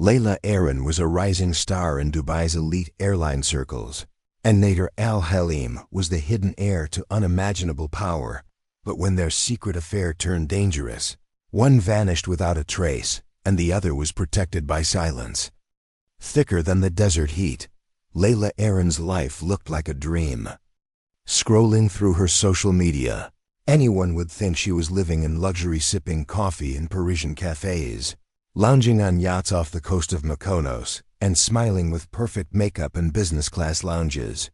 Layla Aaron was a rising star in Dubai's elite airline circles, and Nader Al-Halim was the hidden heir to unimaginable power. But when their secret affair turned dangerous, one vanished without a trace, and the other was protected by silence. Thicker than the desert heat, Layla Aaron's life looked like a dream. Scrolling through her social media, anyone would think she was living in luxury, sipping coffee in Parisian cafes, lounging on yachts off the coast of Mykonos, and smiling with perfect makeup in business-class lounges.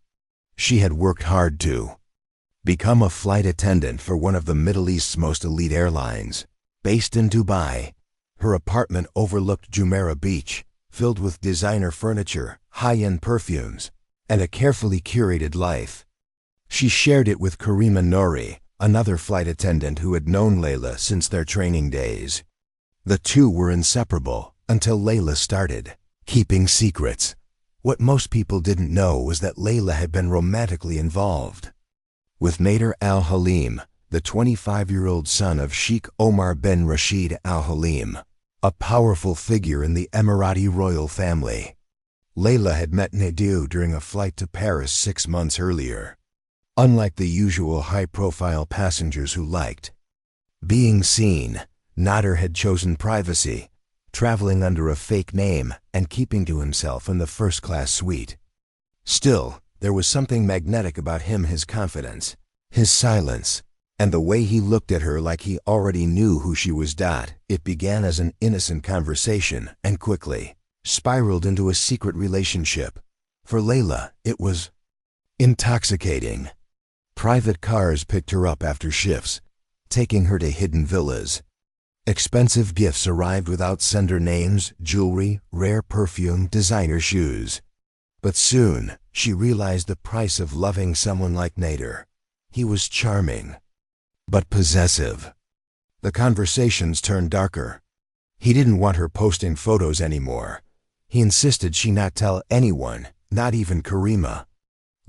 She had worked hard to become a flight attendant for one of the Middle East's most elite airlines. Based in Dubai, her apartment overlooked Jumeirah Beach, filled with designer furniture, high-end perfumes, and a carefully curated life. She shared it with Karima Nouri, another flight attendant who had known Layla since their training days. The two were inseparable until Layla started keeping secrets. What most people didn't know was that Layla had been romantically involved with Nader Al-Halim, the 25-year-old son of Sheikh Omar bin Rashid Al-Halim, a powerful figure in the Emirati royal family. Layla had met Nader during a flight to Paris 6 months earlier. Unlike the usual high-profile passengers who liked being seen, Nader had chosen privacy, traveling under a fake name and keeping to himself in the first-class suite. Still, there was something magnetic about him: his confidence, his silence, and the way he looked at her like he already knew who she was. It began as an innocent conversation and quickly spiraled into a secret relationship. For Layla, it was intoxicating. Private cars picked her up after shifts, taking her to hidden villas. Expensive gifts arrived without sender names: jewelry, rare perfume, designer shoes. But soon, she realized the price of loving someone like Nader. He was charming, but possessive. The conversations turned darker. He didn't want her posting photos anymore. He insisted she not tell anyone, not even Karima.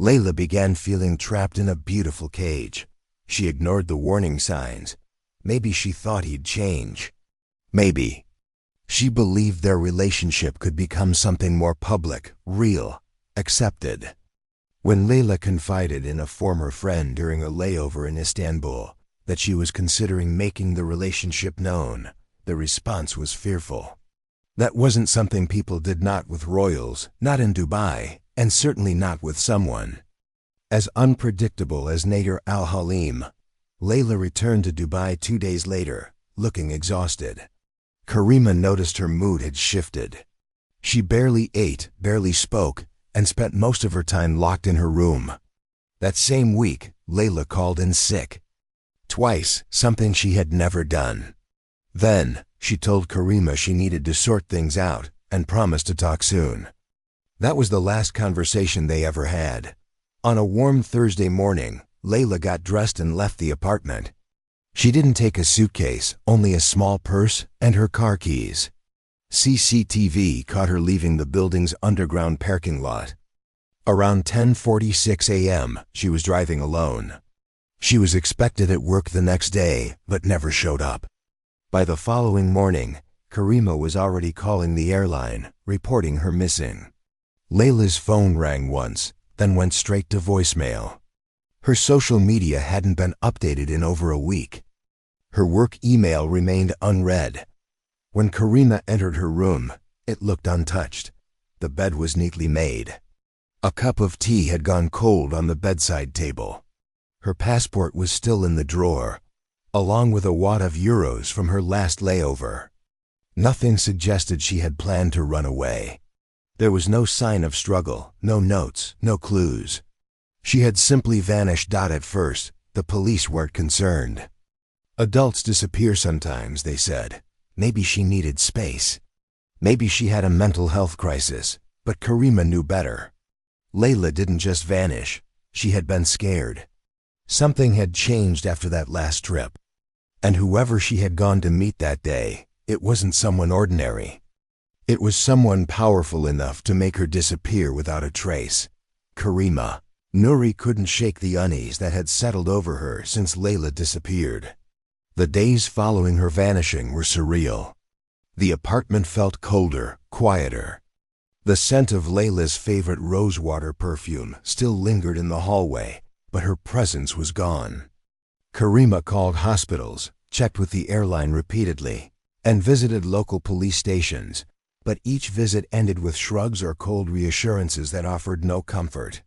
Layla began feeling trapped in a beautiful cage. She ignored the warning signs. Maybe she thought he'd change. Maybe she believed their relationship could become something more public, real, accepted. When Layla confided in a former friend during a layover in Istanbul that she was considering making the relationship known, the response was fearful. That wasn't something people did, not with royals, not in Dubai, and certainly not with someone as unpredictable as Nader Al-Halim. Layla returned to Dubai 2 days later, looking exhausted. Karima noticed her mood had shifted. She barely ate, barely spoke, and spent most of her time locked in her room. That same week, Layla called in sick. Twice, something she had never done. Then, she told Karima she needed to sort things out and promised to talk soon. That was the last conversation they ever had. On a warm Thursday morning, Layla got dressed and left the apartment. She didn't take a suitcase, only a small purse and her car keys. CCTV caught her leaving the building's underground parking lot. Around 10:46 a.m., she was driving alone. She was expected at work the next day, but never showed up. By the following morning, Karima was already calling the airline, reporting her missing. Layla's phone rang once, then went straight to voicemail. Her social media hadn't been updated in over a week. Her work email remained unread. When Karima entered her room, it looked untouched. The bed was neatly made. A cup of tea had gone cold on the bedside table. Her passport was still in the drawer, along with a wad of euros from her last layover. Nothing suggested she had planned to run away. There was no sign of struggle, no notes, no clues. She had simply vanished. At first, the police weren't concerned. Adults disappear sometimes, they said. Maybe she needed space. Maybe she had a mental health crisis, but Karima knew better. Layla didn't just vanish. She had been scared. Something had changed after that last trip. And whoever she had gone to meet that day, it wasn't someone ordinary. It was someone powerful enough to make her disappear without a trace. Karima. Nouri couldn't shake the unease that had settled over her since Layla disappeared. The days following her vanishing were surreal. The apartment felt colder, quieter. The scent of Layla's favorite rosewater perfume still lingered in the hallway, but her presence was gone. Karima called hospitals, checked with the airline repeatedly, and visited local police stations, but each visit ended with shrugs or cold reassurances that offered no comfort.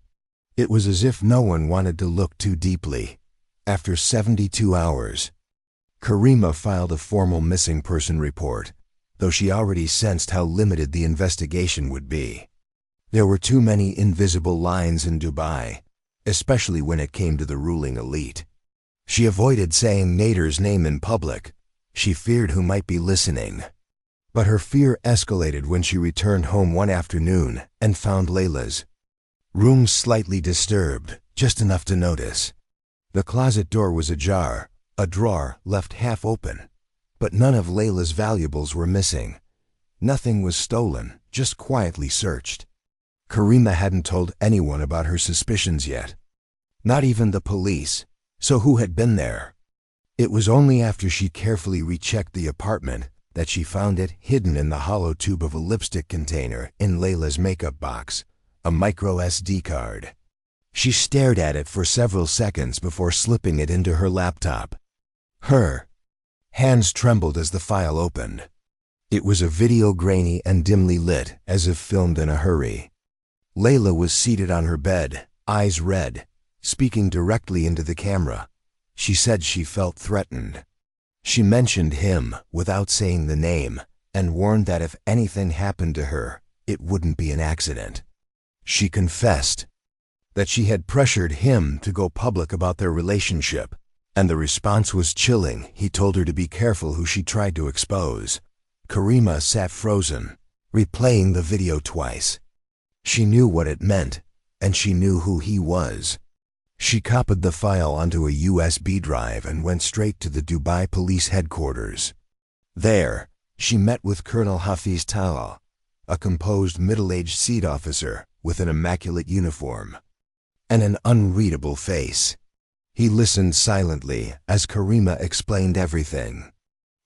It was as if no one wanted to look too deeply. After 72 hours, Karima filed a formal missing person report, though she already sensed how limited the investigation would be. There were too many invisible lines in Dubai, especially when it came to the ruling elite. She avoided saying Nader's name in public. She feared who might be listening. But her fear escalated when she returned home one afternoon and found Layla's room slightly disturbed, just enough to notice. The closet door was ajar, a drawer left half open, but none of Layla's valuables were missing. Nothing was stolen, just quietly searched. Karima hadn't told anyone about her suspicions yet. Not even the police. So who had been there? It was only after she carefully rechecked the apartment that she found it hidden in the hollow tube of a lipstick container in Layla's makeup box, a micro SD card. She stared at it for several seconds before slipping it into her laptop. Her hands trembled as the file opened. It was a video, grainy and dimly lit, as if filmed in a hurry. Layla was seated on her bed, eyes red, speaking directly into the camera. She said she felt threatened. She mentioned him without saying the name and warned that if anything happened to her, it wouldn't be an accident. She confessed that she had pressured him to go public about their relationship, and the response was chilling. He told her to be careful who she tried to expose. Karima sat frozen, replaying the video twice. She knew what it meant, and she knew who he was. She copied the file onto a USB drive and went straight to the Dubai police headquarters. There, she met with Colonel Hafiz Talal, a composed middle-aged SEAD officer with an immaculate uniform and an unreadable face. He listened silently as Karima explained everything.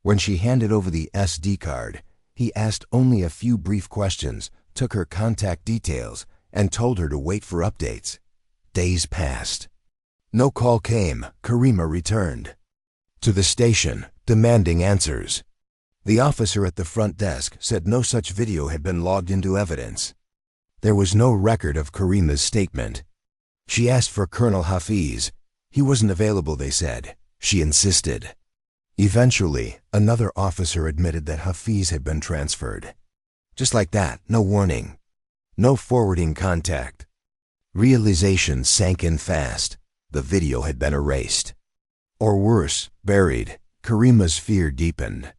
When she handed over the SD card, he asked only a few brief questions, took her contact details, and told her to wait for updates. Days passed. No call came. Karima returned to the station, demanding answers. The officer at the front desk said no such video had been logged into evidence. There was no record of Karima's statement. She asked for Colonel Hafiz. He wasn't available, they said. She insisted. Eventually, another officer admitted that Hafiz had been transferred. Just like that, no warning. No forwarding contact. Realization sank in fast. The video had been erased. Or worse, buried. Karima's fear deepened.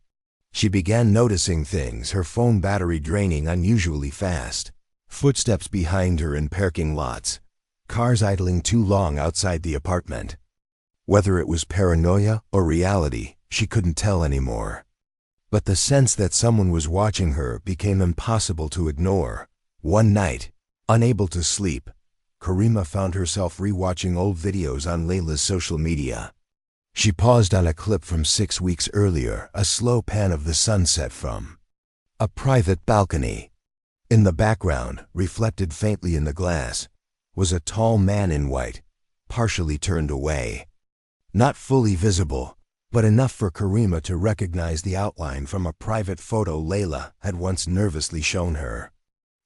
She began noticing things, her phone battery draining unusually fast. Footsteps behind her in parking lots. Cars idling too long outside the apartment. Whether it was paranoia or reality, she couldn't tell anymore. But the sense that someone was watching her became impossible to ignore. One night, unable to sleep, Karima found herself rewatching old videos on Layla's social media. She paused on a clip from 6 weeks earlier, a slow pan of the sunset from a private balcony. In the background, reflected faintly in the glass, was a tall man in white, partially turned away. Not fully visible, but enough for Karima to recognize the outline from a private photo Layla had once nervously shown her.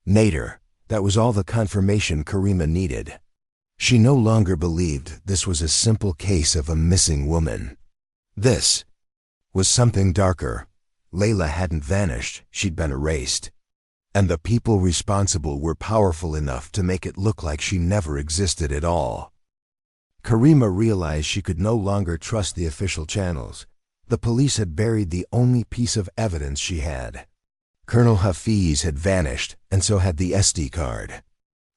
Nader, that was all the confirmation Karima needed. She no longer believed this was a simple case of a missing woman. This was something darker. Layla hadn't vanished, she'd been erased. And the people responsible were powerful enough to make it look like she never existed at all. Karima realized she could no longer trust the official channels. The police had buried the only piece of evidence she had. Colonel Hafiz had vanished, and so had the SD card.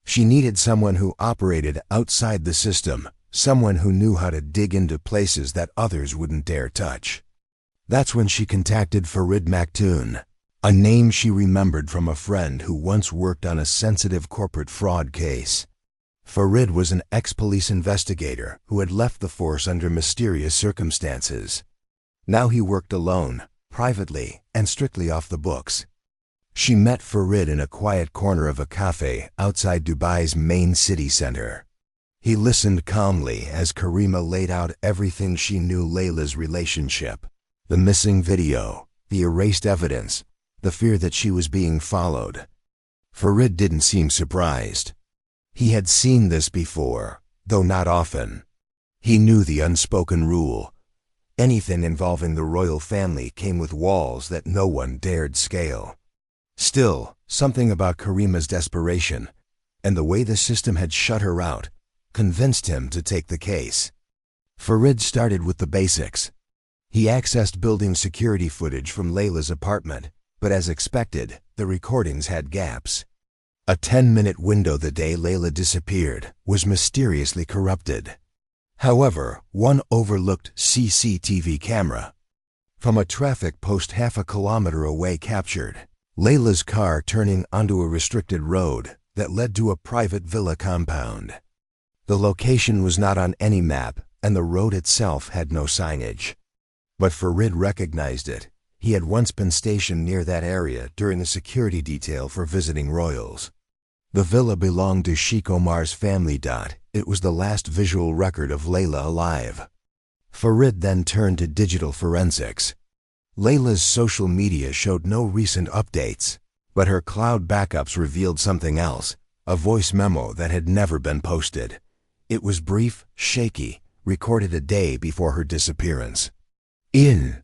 She needed someone who operated outside the system, someone who knew how to dig into places that others wouldn't dare touch. That's when she contacted Farid Maktoum, a name she remembered from a friend who once worked on a sensitive corporate fraud case. Farid was an ex-police investigator who had left the force under mysterious circumstances. Now he worked alone, privately, and strictly off the books. She met Farid in a quiet corner of a cafe outside Dubai's main city center. He listened calmly as Karima laid out everything she knew: Layla's relationship, the missing video, the erased evidence, the fear that she was being followed. Farid didn't seem surprised. He had seen this before, though not often. He knew the unspoken rule: anything involving the royal family came with walls that no one dared scale. Still, something about Karima's desperation, and the way the system had shut her out, convinced him to take the case. Farid started with the basics. He accessed building security footage from Layla's apartment, but as expected, the recordings had gaps. A 10-minute window the day Layla disappeared was mysteriously corrupted. However, one overlooked CCTV camera from a traffic post half a kilometer away captured Layla's car turning onto a restricted road that led to a private villa compound. The location was not on any map, and the road itself had no signage. But Farid recognized it. He had once been stationed near that area during the security detail for visiting royals. The villa belonged to Sheikh Omar's family. It was the last visual record of Layla alive. Farid then turned to digital forensics. Layla's social media showed no recent updates, but her cloud backups revealed something else: a voice memo that had never been posted. It was brief, shaky, recorded a day before her disappearance. In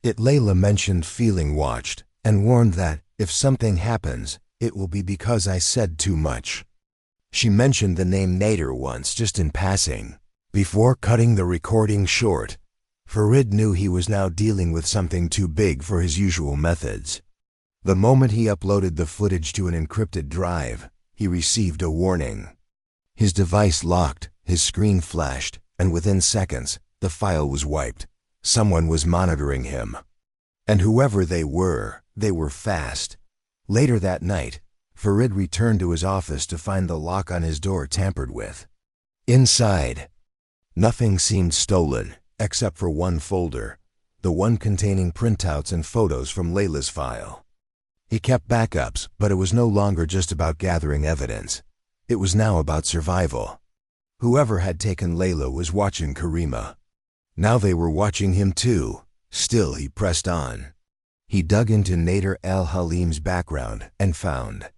it, Layla mentioned feeling watched and warned that, if something happens, it will be because I said too much. She mentioned the name Nader once, just in passing. Before cutting the recording short, Farid knew he was now dealing with something too big for his usual methods. The moment he uploaded the footage to an encrypted drive, he received a warning. His device locked, his screen flashed, and within seconds, the file was wiped. Someone was monitoring him. And whoever they were fast. Later that night, Farid returned to his office to find the lock on his door tampered with. Inside, nothing seemed stolen, except for one folder, the one containing printouts and photos from Layla's file. He kept backups, but it was no longer just about gathering evidence. It was now about survival. Whoever had taken Layla was watching Karima. Now they were watching him too. Still, he pressed on. He dug into Nader al-Halim's background and found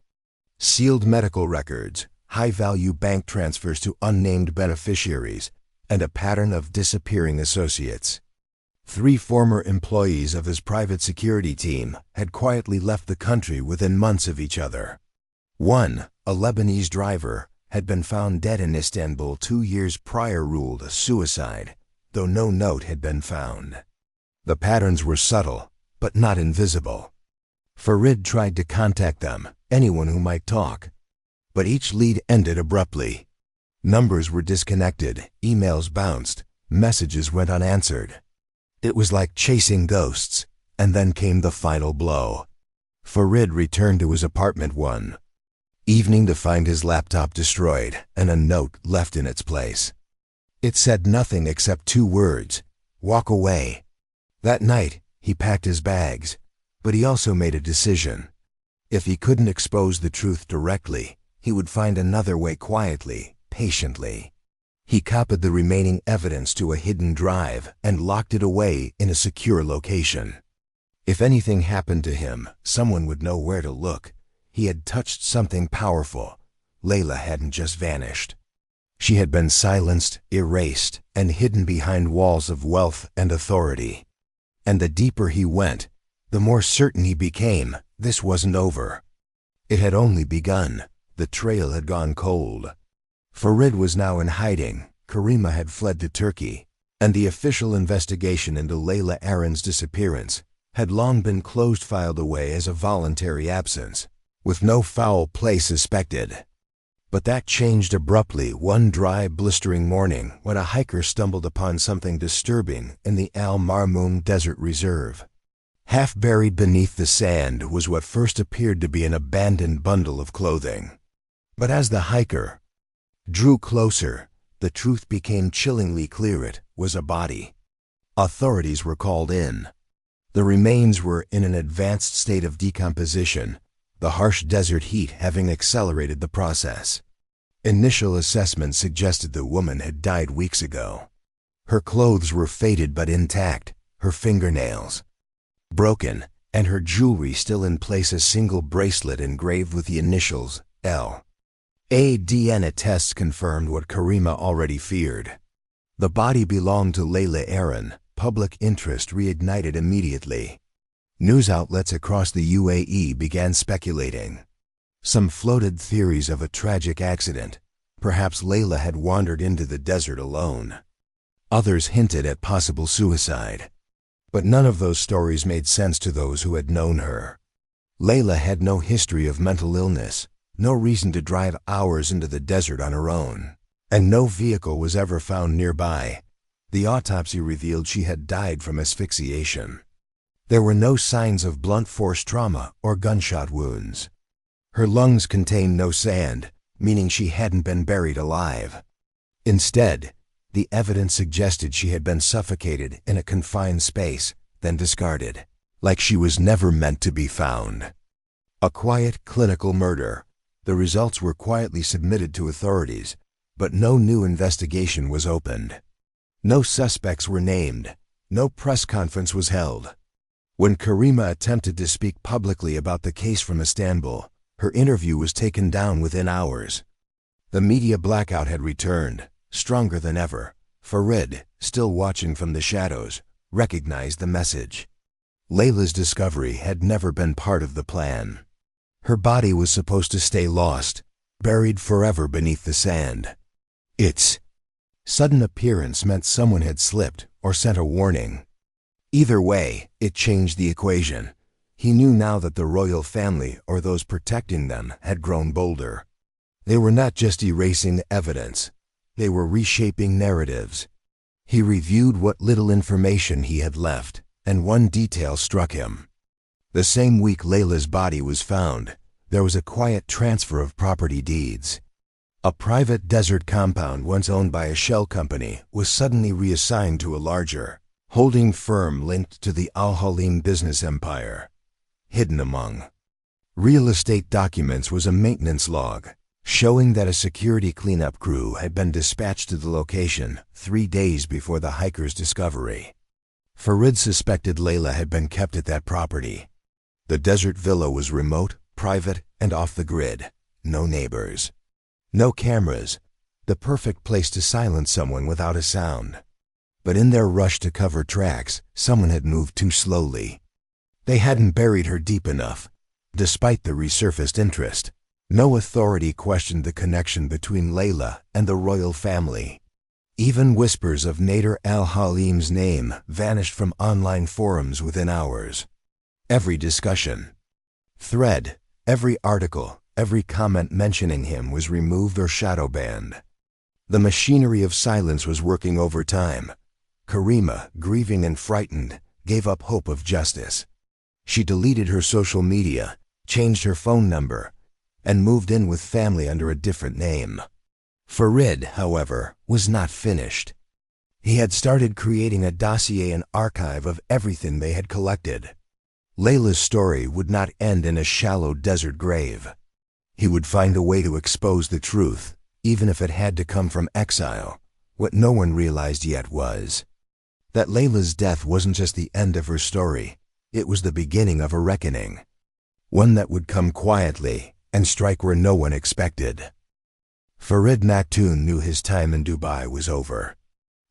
sealed medical records, high-value bank transfers to unnamed beneficiaries, and a pattern of disappearing associates. 3 former employees of his private security team had quietly left the country within months of each other. One, a Lebanese driver, had been found dead in Istanbul 2 years prior, ruled a suicide, though no note had been found. The patterns were subtle, but not invisible. Farid tried to contact them, anyone who might talk, but each lead ended abruptly. Numbers were disconnected, emails bounced, messages went unanswered. It was like chasing ghosts, and then came the final blow. Farid returned to his apartment one evening to find his laptop destroyed and a note left in its place. It said nothing except 2 words: walk away. That night, he packed his bags, but he also made a decision. If he couldn't expose the truth directly, he would find another way, quietly, patiently. He copied the remaining evidence to a hidden drive and locked it away in a secure location. If anything happened to him, someone would know where to look. He had touched something powerful. Layla hadn't just vanished. She had been silenced, erased, and hidden behind walls of wealth and authority. And the deeper he went, the more certain he became this wasn't over. It had only begun. The trail had gone cold. Farid was now in hiding. Karima had fled to Turkey, and the official investigation into Layla Aron's disappearance had long been closed, filed away as a voluntary absence, with no foul play suspected. But that changed abruptly one dry, blistering morning when a hiker stumbled upon something disturbing in the Al Marmoon Desert Reserve. Half buried beneath the sand was what first appeared to be an abandoned bundle of clothing. But as the hiker drew closer, the truth became chillingly clear: it was a body. Authorities were called in. The remains were in an advanced state of decomposition, the harsh desert heat having accelerated the process. Initial assessments suggested the woman had died weeks ago. Her clothes were faded but intact, her fingernails broken, and her jewelry still in place, a single bracelet engraved with the initials L. DNA tests confirmed what Karima already feared. The body belonged to Layla Aaron. Public interest reignited immediately. News outlets across the UAE began speculating. Some floated theories of a tragic accident. Perhaps Layla had wandered into the desert alone. Others hinted at possible suicide. But none of those stories made sense to those who had known her. Layla had no history of mental illness, no reason to drive hours into the desert on her own, and no vehicle was ever found nearby. The autopsy revealed she had died from asphyxiation. There were no signs of blunt force trauma or gunshot wounds. Her lungs contained no sand, meaning she hadn't been buried alive. Instead, the evidence suggested she had been suffocated in a confined space, then discarded, like she was never meant to be found. A quiet, clinical murder. The results were quietly submitted to authorities, but no new investigation was opened. No suspects were named. No press conference was held. When Karima attempted to speak publicly about the case from Istanbul, her interview was taken down within hours. The media blackout had returned, stronger than ever. Farid, still watching from the shadows, recognized the message. Layla's discovery had never been part of the plan. Her body was supposed to stay lost, buried forever beneath the sand. Its sudden appearance meant someone had slipped or sent a warning. Either way, it changed the equation. He knew now that the royal family or those protecting them had grown bolder. They were not just erasing evidence. They were reshaping narratives. He reviewed what little information he had left, and one detail struck him. The same week Layla's body was found, there was a quiet transfer of property deeds. A private desert compound once owned by a shell company was suddenly reassigned to a larger, holding firm linked to the Al Halim business empire. Hidden among real estate documents was a maintenance log, showing that a security cleanup crew had been dispatched to the location 3 days before the hikers' discovery. Farid suspected Layla had been kept at that property. The desert villa was remote, private, and off the grid. No neighbors. No cameras. The perfect place to silence someone without a sound. But in their rush to cover tracks, someone had moved too slowly. They hadn't buried her deep enough. Despite the resurfaced interest, no authority questioned the connection between Layla and the royal family. Even whispers of Nader al-Halim's name vanished from online forums within hours. Every discussion thread, every article, every comment mentioning him was removed or shadow banned. The machinery of silence was working overtime. Karima, grieving and frightened, gave up hope of justice. She deleted her social media, changed her phone number, and moved in with family under a different name. Farid, however, was not finished. He had started creating a dossier and archive of everything they had collected. Layla's story would not end in a shallow desert grave. He would find a way to expose the truth, even if it had to come from exile. What no one realized yet was that Layla's death wasn't just the end of her story, it was the beginning of a reckoning. One that would come quietly and strike where no one expected. Farid Maktoum knew his time in Dubai was over.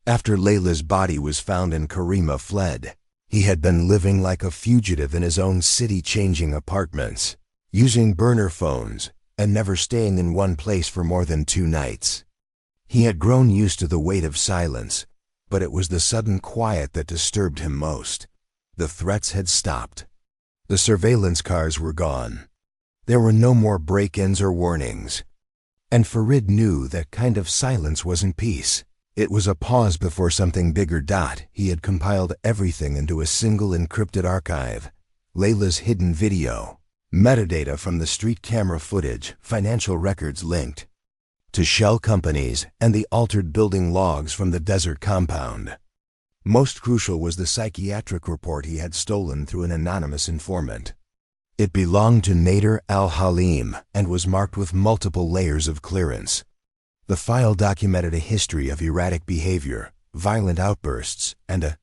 After Layla's body was found and Karima fled, he had been living like a fugitive in his own city, changing apartments, using burner phones, and never staying in one place for more than 2 nights. He had grown used to the weight of silence, but it was the sudden quiet that disturbed him most. The threats had stopped. The surveillance cars were gone. There were no more break-ins or warnings. And Farid knew that kind of silence wasn't peace. It was a pause before something bigger. He had compiled everything into a single encrypted archive. Layla's hidden video, metadata from the street camera footage, financial records linked to shell companies, and the altered building logs from the desert compound. Most crucial was the psychiatric report he had stolen through an anonymous informant. It belonged to Nader al-Halim and was marked with multiple layers of clearance. The file documented a history of erratic behavior, violent outbursts, and a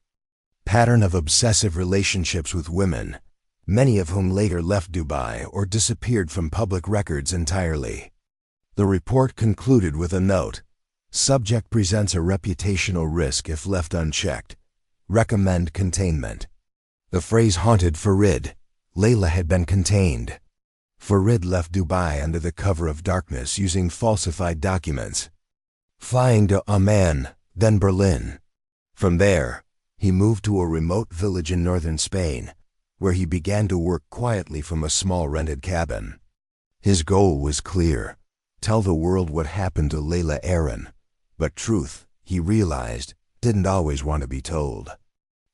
pattern of obsessive relationships with women, many of whom later left Dubai or disappeared from public records entirely. The report concluded with a note: "Subject presents a reputational risk if left unchecked. Recommend containment." The phrase haunted Farid. Layla had been contained. Farid left Dubai under the cover of darkness using falsified documents, flying to Amman, then Berlin. From there, he moved to a remote village in northern Spain, where he began to work quietly from a small rented cabin. His goal was clear: tell the world what happened to Layla Aaron. But truth, he realized, didn't always want to be told.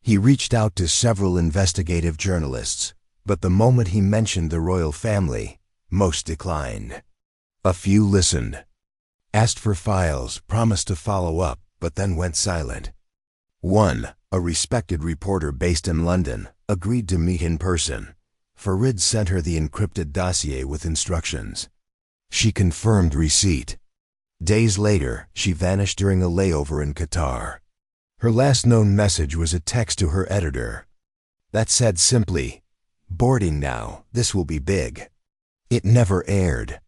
He reached out to several investigative journalists, but the moment he mentioned the royal family, most declined. A few listened, asked for files, promised to follow up, but then went silent. One, a respected reporter based in London, agreed to meet in person. Farid sent her the encrypted dossier with instructions. She confirmed receipt. Days later, she vanished during a layover in Qatar. Her last known message was a text to her editor that said simply, "Boarding now, this will be big." It never aired.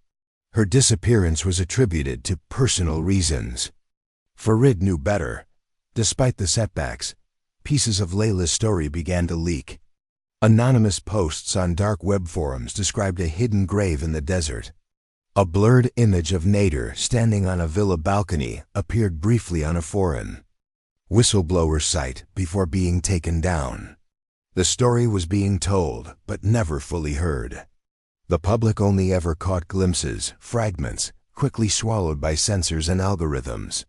Her disappearance was attributed to personal reasons. Farid knew better. Despite the setbacks, pieces of Layla's story began to leak. Anonymous posts on dark web forums described a hidden grave in the desert. A blurred image of Nader standing on a villa balcony appeared briefly on a foreign whistleblower site before being taken down. The story was being told, but never fully heard. The public only ever caught glimpses, fragments, quickly swallowed by censors and algorithms.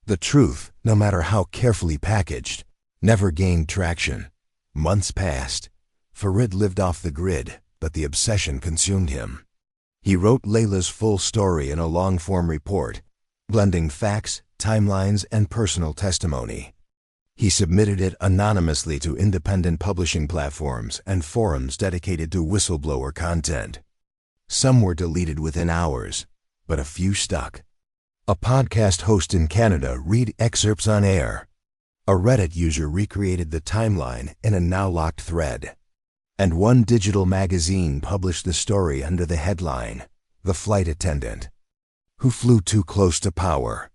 The truth, no matter how carefully packaged, never gained traction. Months passed. Farid lived off the grid, but the obsession consumed him. He wrote Layla's full story in a long-form report, blending facts, timelines, and personal testimony. He submitted it anonymously to independent publishing platforms and forums dedicated to whistleblower content. Some were deleted within hours, but a few stuck. A podcast host in Canada read excerpts on air. A Reddit user recreated the timeline in a now-locked thread. And one digital magazine published the story under the headline, "The Flight Attendant Who Flew Too Close to Power."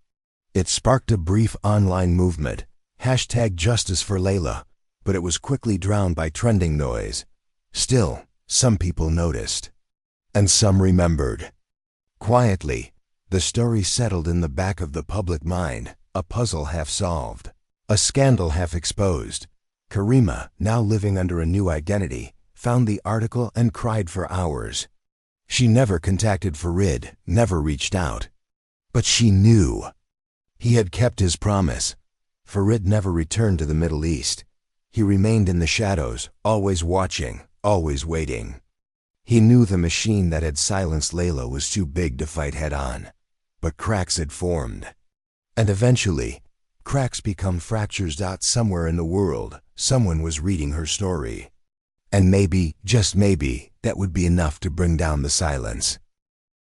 It sparked a brief online movement, #Justice for Layla, but it was quickly drowned by trending noise. Still, some people noticed. And some remembered. Quietly, the story settled in the back of the public mind, a puzzle half solved, a scandal half exposed. Karima, now living under a new identity, found the article and cried for hours. She never contacted Farid, never reached out. But she knew. He had kept his promise. Farid never returned to the Middle East. He remained in the shadows, always watching, always waiting. He knew the machine that had silenced Layla was too big to fight head-on. But cracks had formed. And eventually, cracks become fractures. Somewhere in the world, someone was reading her story. And maybe, just maybe, that would be enough to bring down the silence.